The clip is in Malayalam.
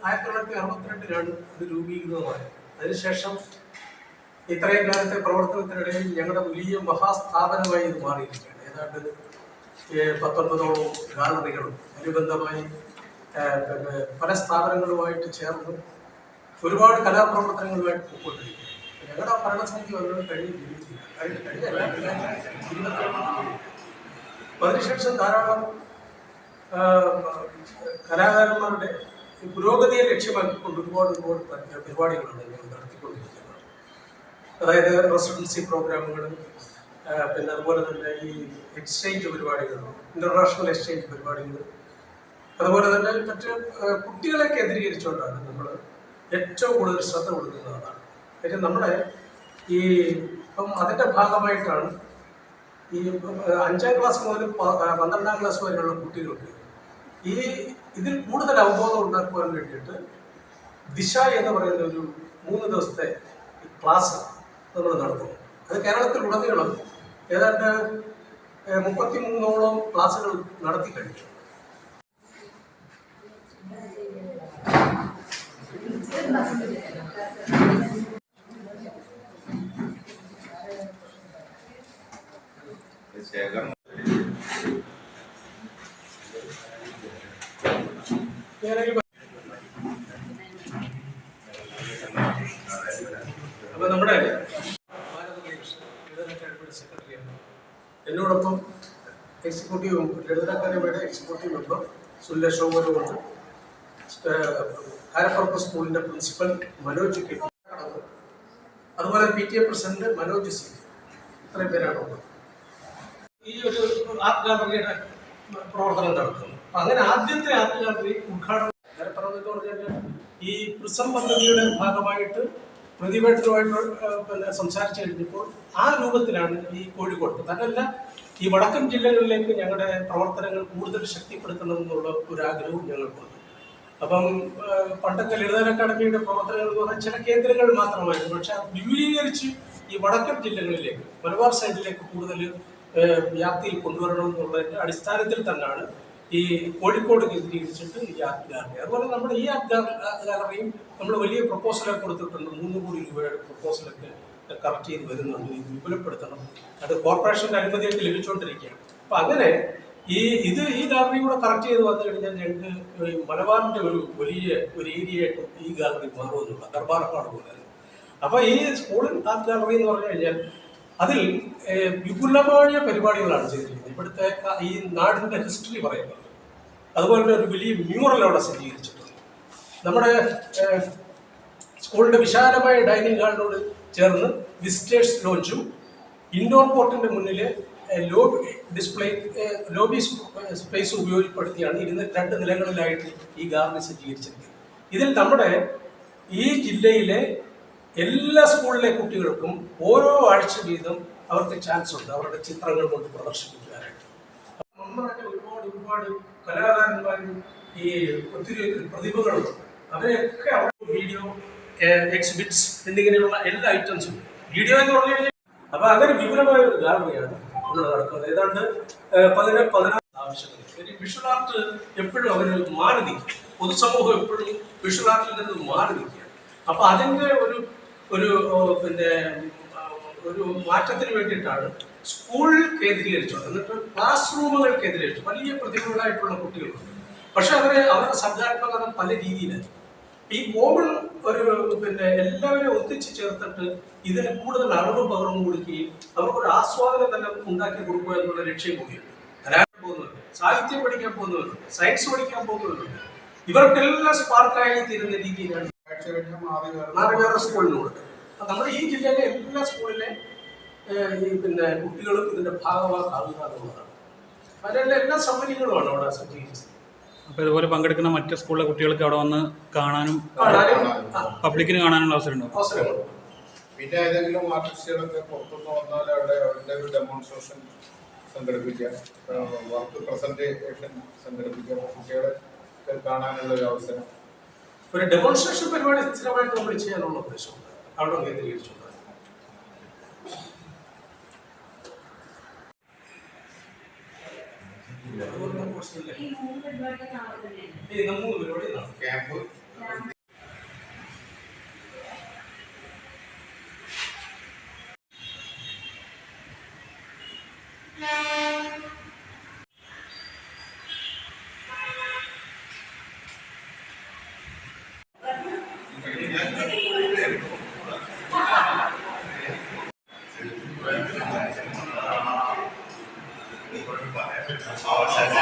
1962 അത് രൂപീകൃതമായത്. അതിനുശേഷം ഇത്രയും കാലത്തെ പ്രവർത്തനത്തിനിടയിൽ ഞങ്ങളുടെ വലിയ മഹാസ്ഥാപനമായി ഇത് മാറിയിരിക്കുകയാണ്. ഏതാണ്ട് 19ഓളം ഗാലറികളും അനുബന്ധമായി പല സ്ഥാപനങ്ങളുമായിട്ട് ചേർന്ന് ഒരുപാട് കലാപ്രവർത്തനങ്ങളുമായിട്ട് പോയിക്കൊണ്ടിരിക്കുകയാണ്. ഞങ്ങളുടെ ഭരണസമിതി വന്നത് കഴിഞ്ഞ അതിനുശേഷം ധാരാളം കലാകാരന്മാരുടെ പുരോഗതിയെ ലക്ഷ്യമാക്കിക്കൊണ്ട് ഒരുപാട് പരിപാടികളാണ് ഞങ്ങൾ നടത്തിക്കൊണ്ടിരിക്കുന്നത്. അതായത് റെസിഡൻസി പ്രോഗ്രാമുകൾ, പിന്നെ അതുപോലെ തന്നെ ഈ എക്സ്ചേഞ്ച് പരിപാടികൾ, ഇന്റർനാഷണൽ എക്സ്ചേഞ്ച് പരിപാടികൾ, അതുപോലെ തന്നെ മറ്റ് കുട്ടികളെ കേന്ദ്രീകരിച്ചുകൊണ്ടാണ് നമ്മൾ ഏറ്റവും കൂടുതൽ ശ്രദ്ധ കൊടുക്കുന്നതാണ്. കാര്യം നമ്മുടെ ഈ ഇപ്പം അതിൻ്റെ ഭാഗമായിട്ടാണ് ഈ 5ാം ക്ലാസ് മുതൽ 12ാം ക്ലാസ് വരെയുള്ള കുട്ടികൾക്ക് ഇതിൽ കൂടുതൽ അവബോധം ഉണ്ടാക്കുവാൻ വേണ്ടിയിട്ട് ദിശ എന്ന് പറയുന്ന ഒരു 3 ദിവസത്തെ ക്ലാസ് നമ്മൾ നടത്തുന്നു. അത് കേരളത്തിലുടനീളം ഏതാണ്ട് 33ഓളം ക്ലാസ്സുകൾ നടത്തി കഴിഞ്ഞു. അപ്പൊ നമ്മുടെ സെക്രട്ടറിയാണ്. എന്നോടൊപ്പം എക്സിക്യൂട്ടീവ് ലളിത അക്കാദമിയുടെ എക്സിക്യൂട്ടീവ് മെമ്പർ സുല്ല ശോഭനുണ്ട്. കാരപ്പുറപ്പ് സ്കൂളിന്റെ പ്രിൻസിപ്പൽ മനോജ് കെ, അതുപോലെ PTA പ്രസിഡന്റ് മനോജ് സി. ഇത്രയും പേരാണ് ഉള്ളത്. ഈ ഒരു ആർട്ട് ഗാലറിയുടെ പ്രവർത്തനം നടത്തുന്നു. അങ്ങനെ ആദ്യത്തെ ആർട്ട് ഗാലറി ഉദ്ഘാടനം കാരപ്പുറത്ത് പറഞ്ഞാൽ ഈ പ്രിസം പദ്ധതിയുടെ ഭാഗമായിട്ട് പ്രതിപക്ഷമായിട്ട് പിന്നെ സംസാരിച്ചു കഴിഞ്ഞപ്പോൾ ആ രൂപത്തിലാണ് ഈ കോഴിക്കോട് തന്നല്ല ഈ വടക്കൻ ജില്ലകളിലേക്ക് ഞങ്ങളുടെ പ്രവർത്തനങ്ങൾ കൂടുതൽ ശക്തിപ്പെടുത്തണമെന്നുള്ള ഒരു ആഗ്രഹവും ഞങ്ങൾക്കുണ്ട്. അപ്പം പണ്ടത്തെ ലളിത അക്കാദമിയുടെ പ്രവർത്തനങ്ങൾ എന്ന് പറഞ്ഞാൽ ചില കേന്ദ്രങ്ങൾ മാത്രമായിരുന്നു. പക്ഷെ അത് വിപുലീകരിച്ച് ഈ വടക്കൻ ജില്ലകളിലേക്ക്, മലബാർ സൈഡിലേക്ക് കൂടുതൽ വ്യാപ്തിയിൽ കൊണ്ടുവരണമെന്നുള്ളതിൻ്റെ അടിസ്ഥാനത്തിൽ തന്നെയാണ് ഈ കോഴിക്കോട് കേന്ദ്രീകരിച്ചിട്ട് ഈ ആർട്ട് ഗാലറി. അതുപോലെ നമ്മുടെ ഈ ആർട്ട് ഗാലറിയും നമ്മൾ വലിയ പ്രപ്പോസലൊക്കെ കൊടുത്തിട്ടുണ്ട്. 3 കോടി രൂപയുടെ പ്രപ്പോസലൊക്കെ കറക്റ്റ് ചെയ്ത് വരുന്നുണ്ട്. ഇത് വിപുലപ്പെടുത്തണം. അത് കോർപ്പറേഷൻ്റെ അനുമതിയൊക്കെ ലഭിച്ചുകൊണ്ടിരിക്കുകയാണ്. അപ്പം അങ്ങനെ ഈ ഗാലറി കൂടെ കറക്റ്റ് ചെയ്ത് വന്നു കഴിഞ്ഞാൽ ഞങ്ങൾക്ക് മലബാറിൻ്റെ ഒരു വലിയ ഒരു ഏരിയയായിട്ട് ഈ ഗാലറി മാറുമെന്നുള്ള ദർബാർക്കാട് പോലെ. അപ്പോൾ ഈ സ്കൂൾ ആർട്ട് ഗാലറി എന്ന് പറഞ്ഞു കഴിഞ്ഞാൽ അതിൽ വിപുലമായ പരിപാടികളാണ് ചെയ്തിരിക്കുന്നത്. ഇവിടുത്തെ ഈ നാടിൻ്റെ ഹിസ്റ്ററി പറയുന്നത്. അതുപോലെ തന്നെ ഒരു വലിയ മ്യൂറൽ അവിടെ സജ്ജീകരിച്ചിട്ടുണ്ട്. നമ്മുടെ സ്കൂളിൻ്റെ വിശാലമായ ഡൈനിങ് ഹാളിനോട് ചേർന്ന് വിസിറ്റേഴ്സ് ലോഞ്ചും ഇൻഡോർ കോർട്ടിൻ്റെ മുന്നിൽ ലോബി സ്പേസ് ഉപയോഗപ്പെടുത്തിയാണ് 2 നിലകളിലായിട്ട് ഈ ഗാലറി സജ്ജീകരിച്ചിരിക്കുന്നത്. ഇതിൽ നമ്മുടെ ഈ ജില്ലയിലെ എല്ലാ സ്കൂളിലെ കുട്ടികൾക്കും ഓരോ ആഴ്ച വീതം അവർക്ക് ചാൻസ് ഉണ്ട് അവരുടെ ചിത്രങ്ങൾ കൊണ്ട് പ്രദർശിപ്പിക്കാനായിട്ട്. നമ്മളൊക്കെ ഒരുപാട് കലാകാരന്മാരും ഈ ഒത്തിരി പ്രതിഭകളുണ്ട്. അവരെയൊക്കെ അവിടെ വീഡിയോ എക്സിബിറ്റ്സ് എന്നിങ്ങനെയുള്ള എല്ലാ ഐറ്റംസും വീഡിയോ എന്ന് പറഞ്ഞു കഴിഞ്ഞാൽ അപ്പോൾ അങ്ങനെ വിപുലമായ ഒരു ഗാലറിയാണ് നമ്മൾ നടക്കുന്നത്. ഏതാണ്ട് 16 ആവശ്യങ്ങൾ. വിഷ്വൽ ആർട്ട് എപ്പോഴും അവർ മാറി നിൽക്കും. പൊതുസമൂഹം എപ്പോഴും വിഷ്വൽ ആർട്ടിൽ നിന്ന് മാറി നിൽക്കുക. അപ്പോൾ അതിൻ്റെ പിന്നെ ഒരു മാറ്റത്തിന് വേണ്ടിയിട്ടാണ് സ്കൂൾ കേന്ദ്രീകരിച്ചുള്ളത്. എന്നിട്ട് ക്ലാസ് റൂമുകൾ കേന്ദ്രീകരിച്ചു വലിയ പ്രതിഭകളായിട്ടുള്ള കുട്ടികളുണ്ട്. പക്ഷെ അവരുടെ സർഗാത്മകത പല രീതിയിലാണ്. ഈ കോമൺ പിന്നെ എല്ലാവരെയും ഒത്തിച്ച് ചേർത്തിട്ട് ഇതിന് കൂടുതൽ അറിവ് പകർന്നു കൊടുക്കുകയും അവർക്കൊരു ആസ്വാദനം തന്നെ ഉണ്ടാക്കി കൊടുക്കുക എന്നുള്ള ലക്ഷ്യം കൂടിയുണ്ട്. കലാകാരൻ പോകുന്നവരുണ്ട്, സാഹിത്യം പഠിക്കാൻ പോകുന്നവരുണ്ട്, സയൻസ് പഠിക്കാൻ പോകുന്നവരുണ്ട്. ഇവർക്കെല്ലാം സ്പാർക്കായി തീരുന്ന രീതിയിലാണ് വേറെ സ്കൂളിനോട്. നമ്മുടെ ഈ ജില്ലയിലെ എല്ലാ സ്കൂളിലെ പിന്നെ കുട്ടികളും ഇതിന്റെ ഭാഗമാകുക എന്നുള്ളതാണ്. അതിനുള്ള എല്ലാ സൗകര്യങ്ങളുമാണ് അവിടെ സജ്ജീകരിച്ചത്. അപ്പോൾ ഇതുപോലെ പങ്കെടുക്കുന്ന മറ്റ് സ്കൂളിലെ കുട്ടികൾക്ക് അവിടെ വന്ന് കാണാനും പബ്ലിക്കിന് കാണാനുള്ള അവസരമുണ്ട്. പിന്നെ ഏതെങ്കിലും ആർട്ടിസ്റ്റുകളൊക്കെ പുറത്തുനിന്ന് വന്നാൽ അവരുടെ ഒരു ഡെമോൺസ്ട്രേഷൻ സംഘടിപ്പിക്കുക, വർക്ക് പ്രസന്റേഷൻ സംഘടിപ്പിക്കുക, കുട്ടികളെ കാണാനുള്ള ഒരു അവസരം. ഒരു ഡെമോൺസ്ട്രേഷൻ പരിപാടി സ്ഥിരമായിട്ട് നമ്മൾ ചെയ്യാനുള്ള ഉദ്ദേശമുണ്ട് അവിടെ കേന്ദ്രീകരിച്ചുകൊണ്ട്. Camp our